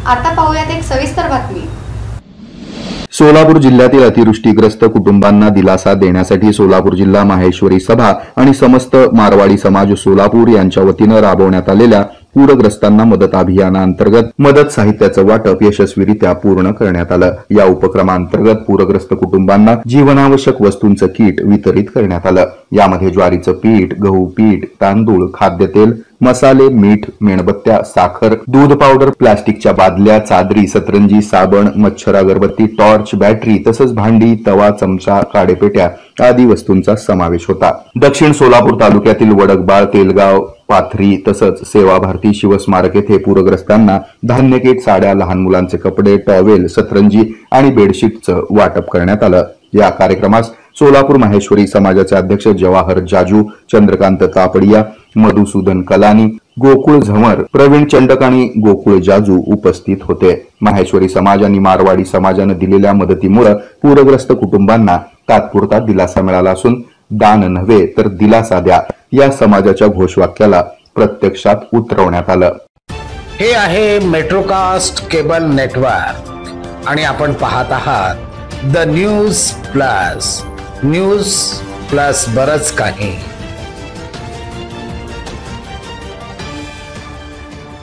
आता पाहूयात एक सविस्तर बातमी। सोलापूर जिल्ह्यातील अतिवृष्टीग्रस्त कुटुंबांना दिलासा देण्यासाठी सोलापूर जिल्हा माहेश्वरी सभा आणि समस्त मारवाडी समाज सोलापूर यांच्या वतीनं राबवण्यात आलेल्या पूरग्रस्तांना मदत अभियानांतर्गत मदत साहित्याचं वाटप यशस्वीरित्या पूर्ण करण्यात आलं। या उपक्रमांतर्गत पूरग्रस्त कुटुंबांना जीवनावश्यक वस्तूंचं किट वितरित करण्यात आलं। यामध्ये ज्वारीचं पीठ, गहू पीठ, तांदूळ, खाद्यतेल, मसाले, मीठ, मेणबत्त्या, साखर, दूध पावडर, प्लास्टिकच्या बादल्या, चादरी, सतरंजी, साबण, मच्छर अगरबत्ती, टॉर्च, बॅटरी तसंच भांडी, तवा, चमचा, काडेपेट्या आदी वस्तूंचा समावेश होता। दक्षिण सोलापूर तालुक्यातील वडकबाळ, तेलगाव, पाथरी तसंच सेवा भारती शिवस्मारक येथे पूरग्रस्तांना धान्य किट, साड्या, लहान मुलांचे कपडे, टॉवेल, सतरंजी आणि बेडशीटचं वाटप करण्यात आलं। या कार्यक्रमास सोलापूर माहेश्वरी समाजाचे अध्यक्ष जवाहर जाजू, चंद्रकांत कापडिया, मधुसूदन कलानी, गोकुळ झमर, प्रवीण चंडक आणि गोकुळ जाजू उपस्थित होते। माहेश्वरी समाज आणि मारवाडी समाजाने दिलेल्या मदतीमुळे पूरग्रस्त कुटुंबांना तात्पुरता दिलासा मिळाला असून दान नव्हे तर दिलासा द्या या समाजाच्या घोषवाक्याला प्रत्यक्षात उतरवण्यात आलं। हे आहे मेट्रोकास्ट केबल नेटवर्क आणि आपण पाहत आहात द न्यूज प्लस बरच काही।